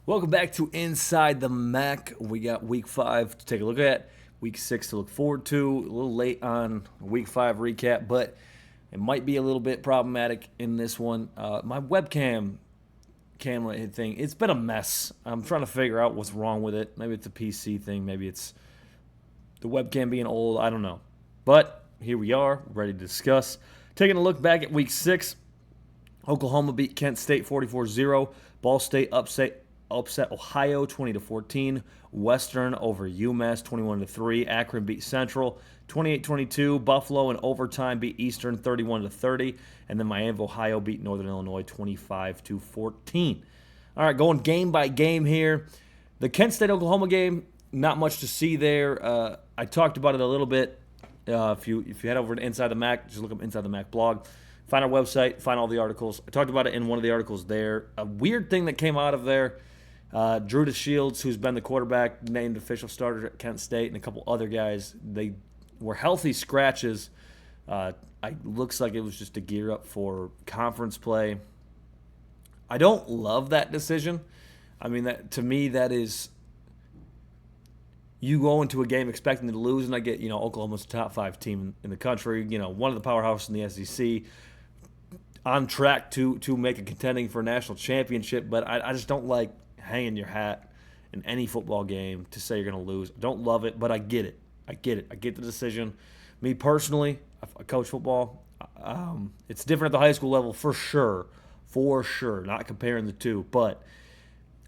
Welcome back to Inside the Mac. We got week 5 to take a look at, week 6 to look forward to. A little late on week 5 recap, but it might be a little bit problematic in this one. My webcam camera thing, it's been a mess. I'm trying to figure out what's wrong with it. Maybe it's a PC thing, maybe it's the webcam being old, I don't know. But here we are, ready to discuss. Taking a look back at week 6, Oklahoma beat Kent State 44-0. Ball State upset Ohio 20-14. Western over UMass 21-3. Akron beat Central 28-22. Buffalo in overtime beat Eastern 31-30. And then Miami of Ohio beat Northern Illinois 25-14. All right, going game by game here. The Kent State Oklahoma game, not much to see there. I talked about it a little bit. If you head over to Inside the Mac, just look up Inside the Mac blog. Find our website, find all the articles. I talked about it in one of the articles there. A weird thing that came out of there, Drew DeShields, who's been the quarterback, named official starter at Kent State, and a couple other guys, they were healthy scratches. Looks like it was just to gear up for conference play. I don't love that decision. I mean, to me, that is, you go into a game expecting to lose, and I get, Oklahoma's a top 5 team in the country, one of the powerhouses in the SEC, on track to make a contending for a national championship, but I just don't like hanging your hat in any football game to say you're going to lose. I don't love it, but I get it. I get the decision. Me personally, I coach football. It's different at the high school level for sure, not comparing the two, but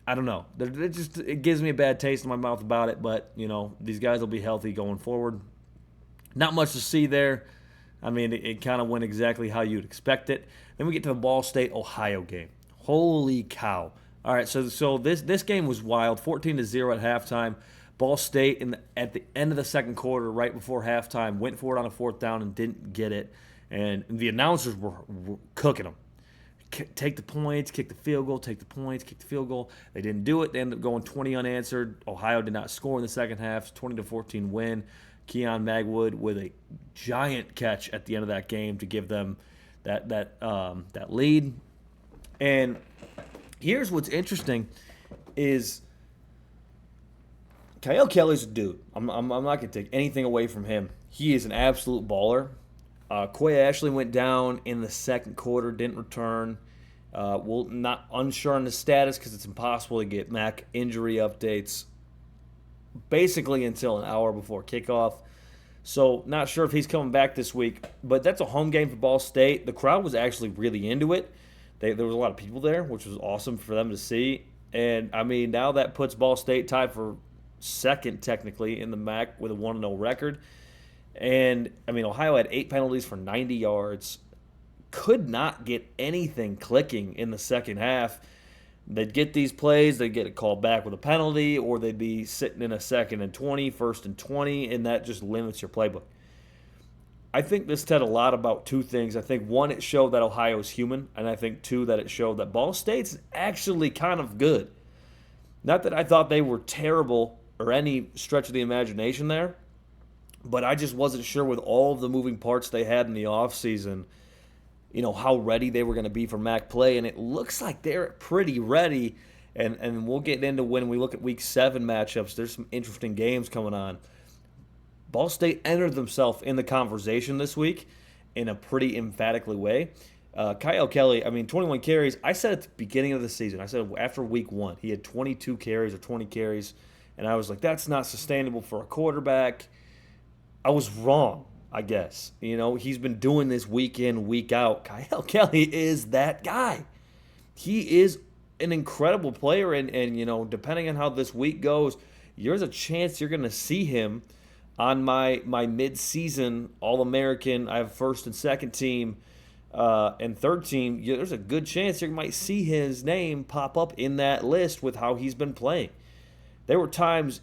I don't know. It gives me a bad taste in my mouth about it, but, these guys will be healthy going forward. Not much to see there. I mean, it kind of went exactly how you'd expect it. Then we get to the Ball State-Ohio game. Holy cow. All right, so this game was wild, 14-0 at halftime. Ball State, at the end of the second quarter, right before halftime, went for it on a fourth down and didn't get it. And the announcers were cooking them. Take the points, kick the field goal, take the points, kick the field goal. They didn't do it. They ended up going 20 unanswered. Ohio did not score in the second half. 20-14 win. Keon Magwood with a giant catch at the end of that game to give them that lead. And here's what's interesting is Kyle Kelly's a dude. I'm not going to take anything away from him. He is an absolute baller. Quay Ashley went down in the second quarter, didn't return. Not unsure on the status because it's impossible to get Mac injury updates basically until an hour before kickoff. So not sure if he's coming back this week, but that's a home game for Ball State. The crowd was actually really into it. There was a lot of people there, which was awesome for them to see. And, I mean, now that puts Ball State tied for second, technically, in the MAC with a 1-0 record. And, I mean, Ohio had 8 penalties for 90 yards. Could not get anything clicking in the second half. They'd get these plays, they'd get it called back with a penalty, or they'd be sitting in a 2nd and 20, 1st and 20, and that just limits your playbook. I think this said a lot about two things. I think, one, it showed that Ohio's human, and I think, two, that it showed that Ball State's actually kind of good. Not that I thought they were terrible or any stretch of the imagination there, but I just wasn't sure with all of the moving parts they had in the offseason, how ready they were going to be for MAC play, and it looks like they're pretty ready, and we'll get into when we look at Week 7 matchups. There's some interesting games coming on. Ball State entered themselves in the conversation this week in a pretty emphatically way. Kyle Kelly, 21 carries. I said at the beginning of the season, I said after Week 1, he had 22 carries or 20 carries, and I was like, that's not sustainable for a quarterback. I was wrong, I guess. He's been doing this week in, week out. Kyle Kelly is that guy. He is an incredible player, and depending on how this week goes, there's a chance you're going to see him on my mid-season All-American. I have first and second team and third team. There's a good chance you might see his name pop up in that list with how he's been playing. There were times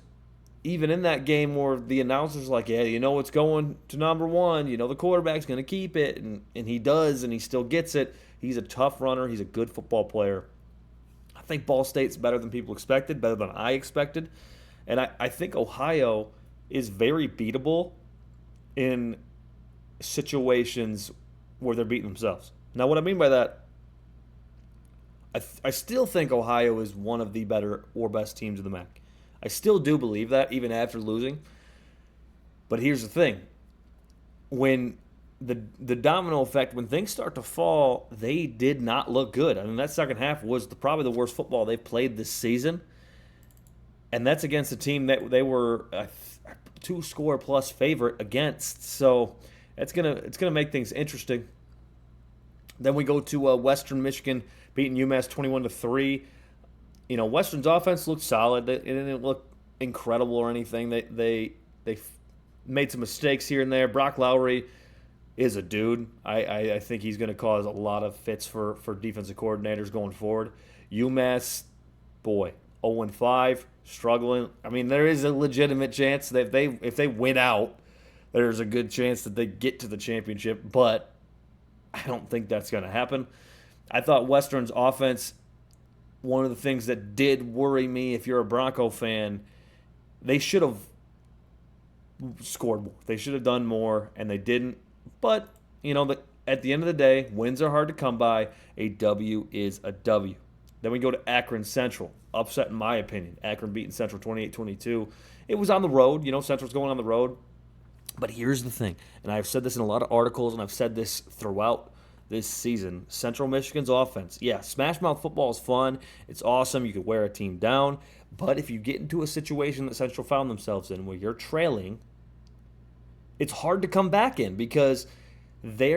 even in that game where the announcer's like, yeah, it's going to number 1. The quarterback's going to keep it. And he does, and he still gets it. He's a tough runner. He's a good football player. I think Ball State's better than people expected, better than I expected. And I think Ohio is very beatable in situations where they're beating themselves. Now, what I mean by that, I still think Ohio is one of the better or best teams in the MAC. I still do believe that, even after losing. But here's the thing: when the domino effect, when things start to fall, they did not look good. I mean, that second half was probably the worst football they've played this season, and that's against a team that they were a 2-score plus favorite against. So it's gonna make things interesting. Then we go to Western Michigan beating UMass 21-3. Western's offense looked solid. It didn't look incredible or anything. They made some mistakes here and there. Brock Lowry is a dude. I think he's going to cause a lot of fits for defensive coordinators going forward. UMass, boy, 0-5, struggling. I mean, there is a legitimate chance that if they win out, there's a good chance that they get to the championship, but I don't think that's going to happen. I thought Western's offense, one of the things that did worry me, if you're a Bronco fan, they should have scored more. They should have done more, and they didn't. But, at the end of the day, wins are hard to come by. A W is a W. Then we go to Akron Central. Upset, in my opinion. Akron beating Central 28-22. It was on the road. Central's going on the road. But here's the thing, and I've said this in a lot of articles, and I've said this throughout this season. Central Michigan's offense, yeah, smash mouth football is fun. It's awesome. You could wear a team down. But if you get into a situation that Central found themselves in where you're trailing, it's hard to come back in because they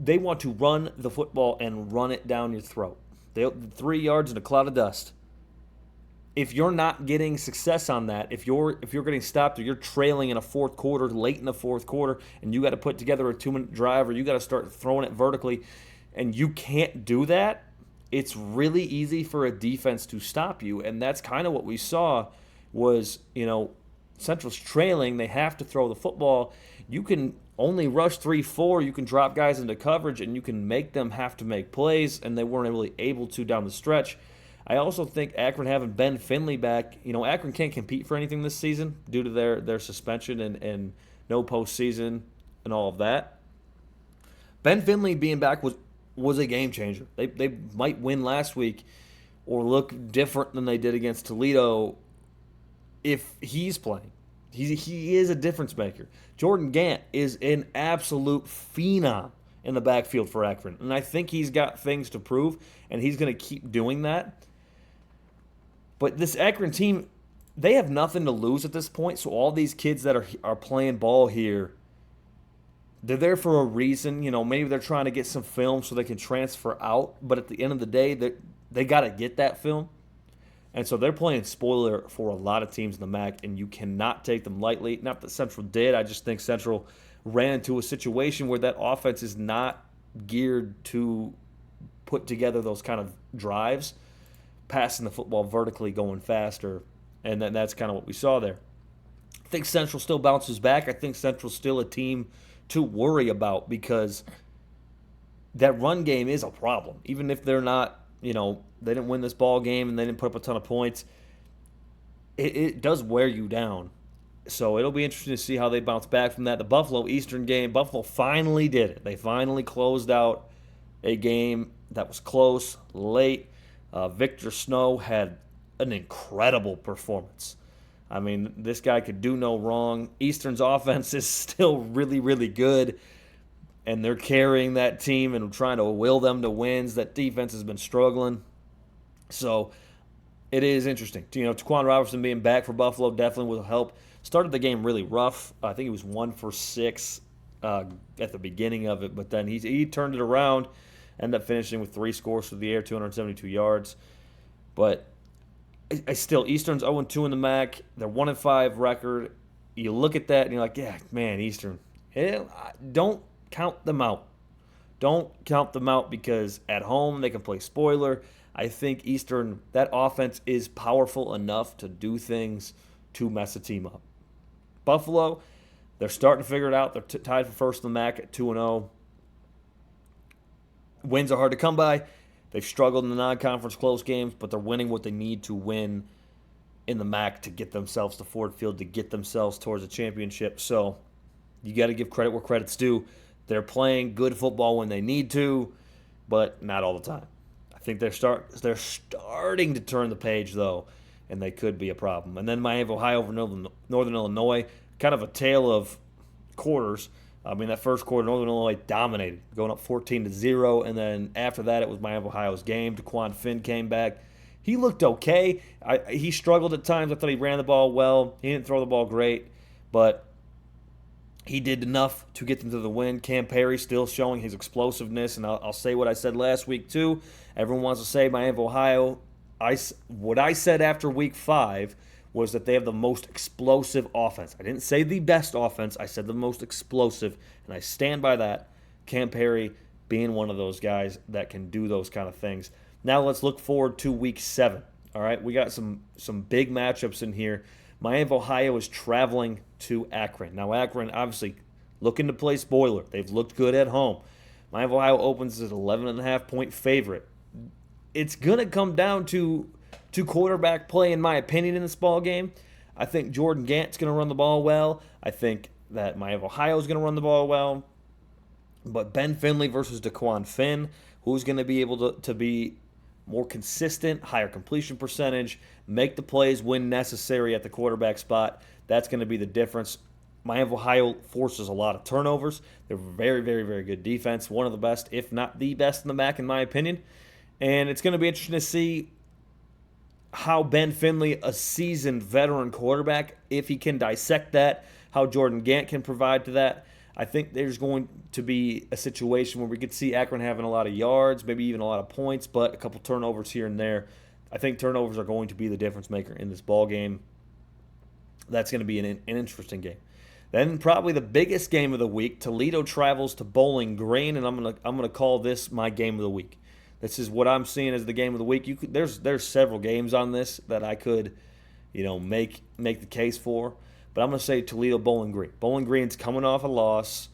want to run the football and run it down your throat. 3 yards in a cloud of dust. If you're not getting success on that, if you're getting stopped or you're trailing in a fourth quarter, late in the fourth quarter, and you got to put together a 2-minute drive or you got to start throwing it vertically, and you can't do that, it's really easy for a defense to stop you. And that's kind of what we saw was, Central's trailing. They have to throw the football. You can only rush 3-4. You can drop guys into coverage, and you can make them have to make plays, and they weren't really able to down the stretch. I also think Akron having Ben Finley back, Akron can't compete for anything this season due to their suspension and no postseason and all of that. Ben Finley being back was a game changer. They might win last week or look different than they did against Toledo if he's playing. He is a difference maker. Jordan Gant is an absolute phenom in the backfield for Akron, and I think he's got things to prove, and he's going to keep doing that. But this Akron team, they have nothing to lose at this point. So all these kids that are playing ball here, they're there for a reason. Maybe they're trying to get some film so they can transfer out. But at the end of the day, they got to get that film. And so they're playing spoiler for a lot of teams in the MAC, and you cannot take them lightly. Not that Central did. I just think Central ran into a situation where that offense is not geared to put together those kind of drives, passing the football vertically, going faster, and then that's kind of what we saw there. I think Central still bounces back. I think Central's still a team to worry about because that run game is a problem. Even if they're not, they didn't win this ball game and they didn't put up a ton of points, it does wear you down. So it'll be interesting to see how they bounce back from that. The Buffalo Eastern game, Buffalo finally did it. They finally closed out a game that was close, late. Victor Snow had an incredible performance. I mean, this guy could do no wrong. Eastern's offense is still really, really good, and they're carrying that team and trying to will them to wins. That defense has been struggling. So it is interesting. Taquan Robertson being back for Buffalo definitely will help. Started the game really rough. I think he was 1 for 6 at the beginning of it, but then he turned it around. Ended up finishing with 3 scores through the air, 272 yards. But I still, Eastern's 0-2 in the MAC. They're 1-5 record. You look at that and you're like, yeah, man, Eastern. Don't count them out. Don't count them out because at home they can play spoiler. I think Eastern, that offense is powerful enough to do things to mess a team up. Buffalo, they're starting to figure it out. They're tied for first in the MAC at 2-0. Wins are hard to come by. They've struggled in the non-conference close games, but they're winning what they need to win in the MAC to get themselves to Ford Field, to get themselves towards a championship. So you got to give credit where credit's due. They're playing good football when they need to, but not all the time. I think they're starting to turn the page though, and they could be a problem. And then Miami of Ohio over Northern Illinois, kind of a tale of quarters. I mean, that first quarter, Northern Illinois dominated, going up 14-0, and then after that, it was Miami of Ohio's game. DeQuan Finn came back. He looked okay. He struggled at times. I thought he ran the ball well. He didn't throw the ball great, but he did enough to get them to the win. Cam Perry still showing his explosiveness, and I'll say what I said last week too. Everyone wants to say Miami of Ohio. What I said after week 5 was that they have the most explosive offense. I didn't say the best offense. I said the most explosive, and I stand by that. Cam Perry being one of those guys that can do those kind of things. Now let's look forward to week 7. All right, we got some big matchups in here. Miami of Ohio is traveling to Akron. Now Akron obviously looking to play spoiler. They've looked good at home. Miami of Ohio opens as an 11.5-point favorite. It's going to come down to quarterback play, in my opinion, in this ball game. I think Jordan Gant's going to run the ball well. I think that Miami of Ohio is going to run the ball well. But Ben Finley versus DeQuan Finn, who's going to be able to be more consistent, higher completion percentage, make the plays when necessary at the quarterback spot. That's going to be the difference. Miami of Ohio forces a lot of turnovers. They're very, very, very good defense. One of the best, if not the best in the MAC, in my opinion. And it's going to be interesting to see how Ben Finley, a seasoned veteran quarterback, if he can dissect that, how Jordan Gant can provide to that. I think there's going to be a situation where we could see Akron having a lot of yards, maybe even a lot of points, but a couple turnovers here and there. I think turnovers are going to be the difference maker in this ball game. That's going to be an interesting game. Then probably the biggest game of the week, Toledo travels to Bowling Green, and I'm gonna call this my game of the week. This is what I'm seeing as the game of the week. There's several games on this that I could, make the case for. But I'm going to say Toledo Bowling Green. Bowling Green's coming off a loss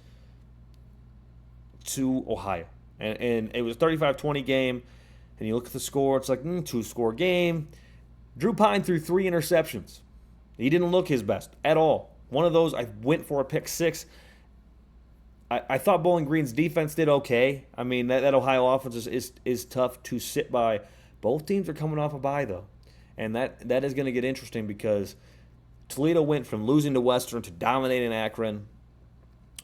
to Ohio. And it was a 35-20 game. And you look at the score, it's like, 2-score game. Drew Pine threw 3 interceptions. He didn't look his best at all. One of those, I went for a pick 6. I thought Bowling Green's defense did okay. I mean, that Ohio offense is tough to sit by. Both teams are coming off a bye, though. And that is going to get interesting because Toledo went from losing to Western to dominating Akron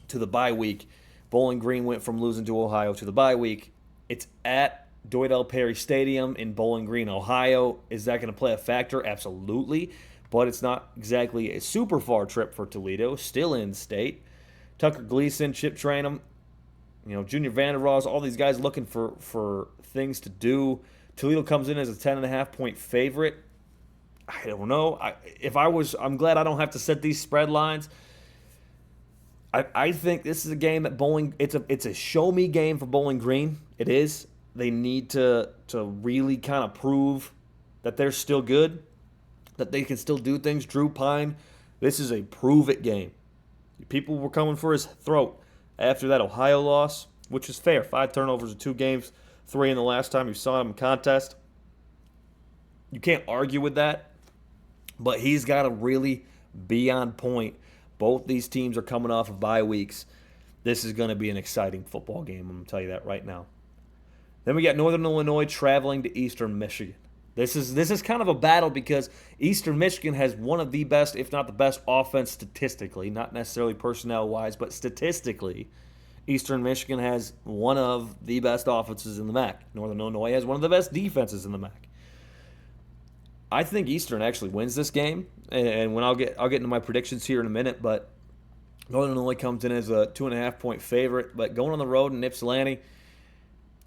to the bye week. Bowling Green went from losing to Ohio to the bye week. It's at Doyd L. Perry Stadium in Bowling Green, Ohio. Is that going to play a factor? Absolutely. But it's not exactly a super far trip for Toledo. Still in state. Tucker Gleason, Chip Trainum, Junior Vanderross, all these guys looking for things to do. Toledo comes in as a 10.5-point favorite. I don't know. I'm glad I don't have to set these spread lines. I think this is a game that it's a show me game for Bowling Green. It is. They need to really kind of prove that they're still good, that they can still do things. Drew Pine, this is a prove it game. People were coming for his throat after that Ohio loss, which is fair. 5 turnovers in 2 games, 3 in the last time you saw him in contest. You can't argue with that, but he's got to really be on point. Both these teams are coming off of bye weeks. This is going to be an exciting football game, I'm going to tell you that right now. Then we got Northern Illinois traveling to Eastern Michigan. This is kind of a battle because Eastern Michigan has one of the best, if not the best, offense statistically, not necessarily personnel-wise, but statistically. Eastern Michigan has one of the best offenses in the MAC. Northern Illinois has one of the best defenses in the MAC. I think Eastern actually wins this game, and when I'll get into my predictions here in a minute, but Northern Illinois comes in as a 2.5-point favorite, but going on the road in Ypsilanti,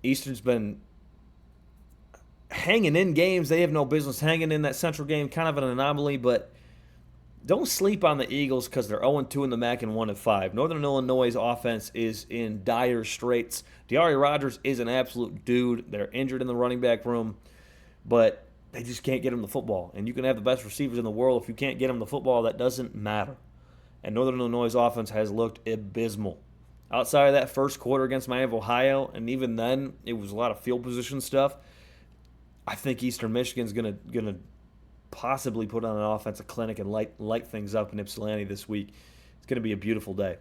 Eastern's been hanging in games. They have no business hanging in. That Central game, kind of an anomaly, but don't sleep on the Eagles because they're 0-2 in the MAC and 1-5. Northern Illinois' offense is in dire straits. Diari Rogers is an absolute dude. They're injured in the running back room, but they just can't get him the football. And you can have the best receivers in the world. If you can't get him the football, that doesn't matter. And Northern Illinois' offense has looked abysmal. Outside of that first quarter against Miami of Ohio, and even then, it was a lot of field position stuff. I think Eastern Michigan's gonna possibly put on an offensive clinic and light things up in Ypsilanti this week. It's gonna be a beautiful day.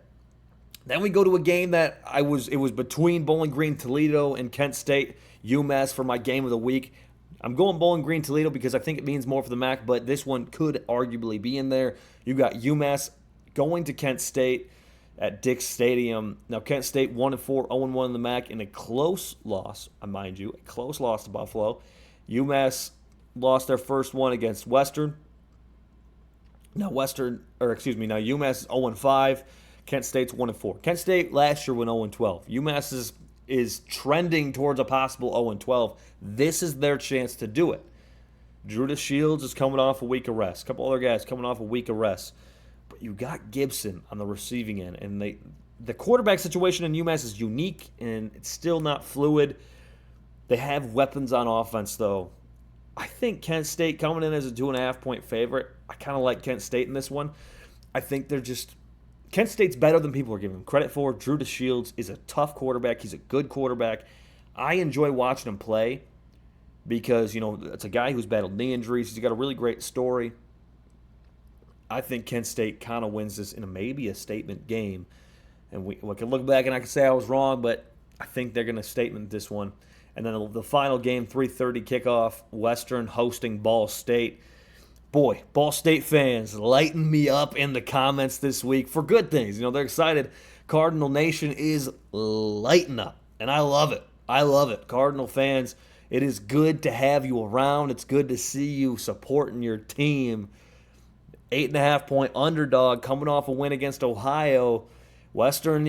Then we go to a game that it was between Bowling Green, Toledo, and Kent State, UMass for my game of the week. I'm going Bowling Green, Toledo because I think it means more for the MAC, but this one could arguably be in there. You got UMass going to Kent State at Dick's Stadium. Now, Kent State 1-4, 0-1 in the MAC in a close loss, mind you, a close loss to Buffalo. UMass lost their first one against Western. Now, UMass is 0-5. Kent State's 1-4. Kent State last year went 0-12. UMass is trending towards a possible 0-12. This is their chance to do it. Drew Shields is coming off a week of rest. A couple other guys coming off a week of rest. But you got Gibson on the receiving end. And the quarterback situation in UMass is unique, and it's still not fluid. They have weapons on offense, though. I think Kent State coming in as a 2.5-point favorite. I kind of like Kent State in this one. I think Kent State's better than people are giving him credit for. Drew Shields is a tough quarterback. He's a good quarterback. I enjoy watching him play because, it's a guy who's battled knee injuries. He's got a really great story. I think Kent State kind of wins this in maybe a statement game. And we can look back and I can say I was wrong, but I think they're going to statement this one. And then the final game, 3:30 kickoff, Western hosting Ball State. Boy, Ball State fans lighten me up in the comments this week for good things. They're excited. Cardinal Nation is lighting up, and I love it. I love it. Cardinal fans, it is good to have you around. It's good to see you supporting your team. 8.5-point underdog coming off a win against Ohio. Western,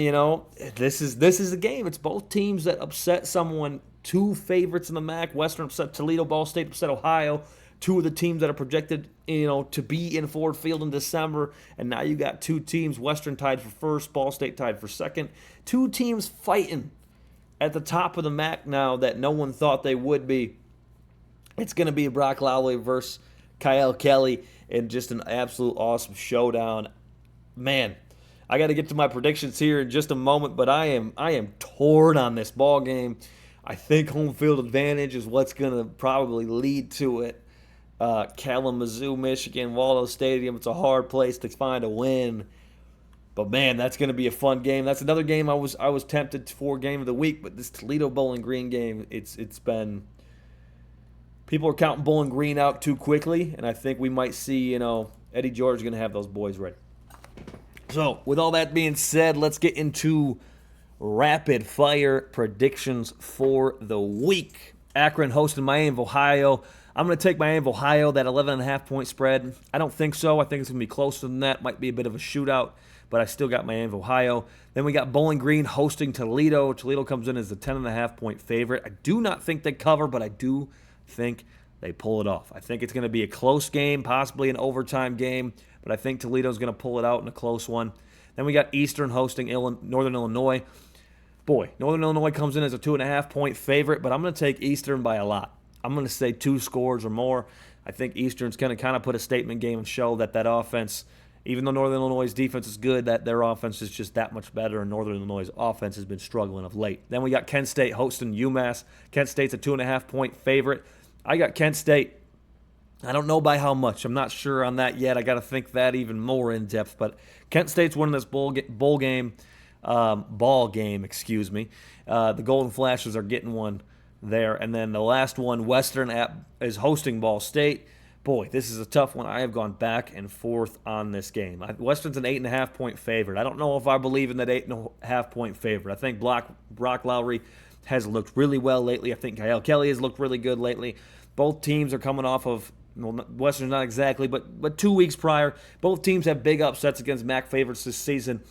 this is a game. It's both teams that upset someone. Two favorites in the MAC. Western upset Toledo. Ball State upset Ohio. Two of the teams that are projected, to be in Ford Field in December. And now you got two teams, Western tied for first, Ball State tied for second. Two teams fighting at the top of the MAC now that no one thought they would be. It's going to be Brock Lowry versus Kyle Kelly in just an absolute awesome showdown. Man, I got to get to my predictions here in just a moment, but I am torn on this ball game. I think home field advantage is what's going to probably lead to it. Kalamazoo, Michigan, Waldo Stadium. It's a hard place to find a win. But, man, that's going to be a fun game. That's another game I was tempted for game of the week. But this Toledo Bowling Green game, it's been – people are counting Bowling Green out too quickly. And I think we might see, Eddie George is going to have those boys ready. So, with all that being said, let's get into rapid-fire predictions for the week. Akron hosting Miami of Ohio. I'm going to take Miami of Ohio, that 11.5-point spread. I don't think so. I think it's going to be closer than that. Might be a bit of a shootout, but I still got Miami of Ohio. Then we got Bowling Green hosting Toledo. Toledo comes in as the 10.5-point favorite. I do not think they cover, but I do think they pull it off. I think it's going to be a close game, possibly an overtime game, but I think Toledo's going to pull it out in a close one. Then we got Eastern hosting Northern Illinois. Boy, Northern Illinois comes in as a 2.5-point favorite, but I'm going to take Eastern by a lot. I'm going to say 2 scores or more. I think Eastern's going to kind of put a statement game and show that offense, even though Northern Illinois' defense is good, that their offense is just that much better, and Northern Illinois' offense has been struggling of late. Then we got Kent State hosting UMass. Kent State's a 2.5-point favorite. I got Kent State. I don't know by how much. I'm not sure on that yet. I got to think that even more in depth. But Kent State's winning this ball game. The Golden Flashes are getting one there. And then the last one, Western is hosting Ball State. Boy, this is a tough one. I have gone back and forth on this game. Western's an 8.5-point favorite. I don't know if I believe in that 8.5-point favorite. I think Brock Lowry has looked really well lately. I think Kyle Kelly has looked really good lately. Both teams are coming off of, Western's not exactly, but 2 weeks prior. Both teams have big upsets against MAC favorites this season.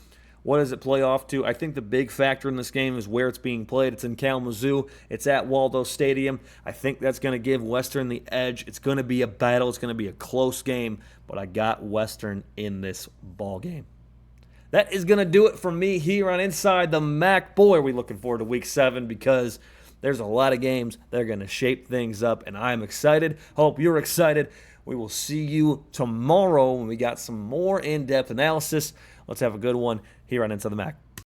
What does it play off to? I think the big factor in this game is where it's being played. It's in Kalamazoo. It's at Waldo Stadium. I think that's going to give Western the edge. It's going to be a battle. It's going to be a close game, but I got Western in this ball game. That is going to do it for me here on Inside the MAC. Boy, are we looking forward to Week 7 because there's a lot of games that are going to shape things up, and I'm excited. Hope you're excited. We will see you tomorrow when we got some more in-depth analysis. Let's have a good one here on Inside the MAC.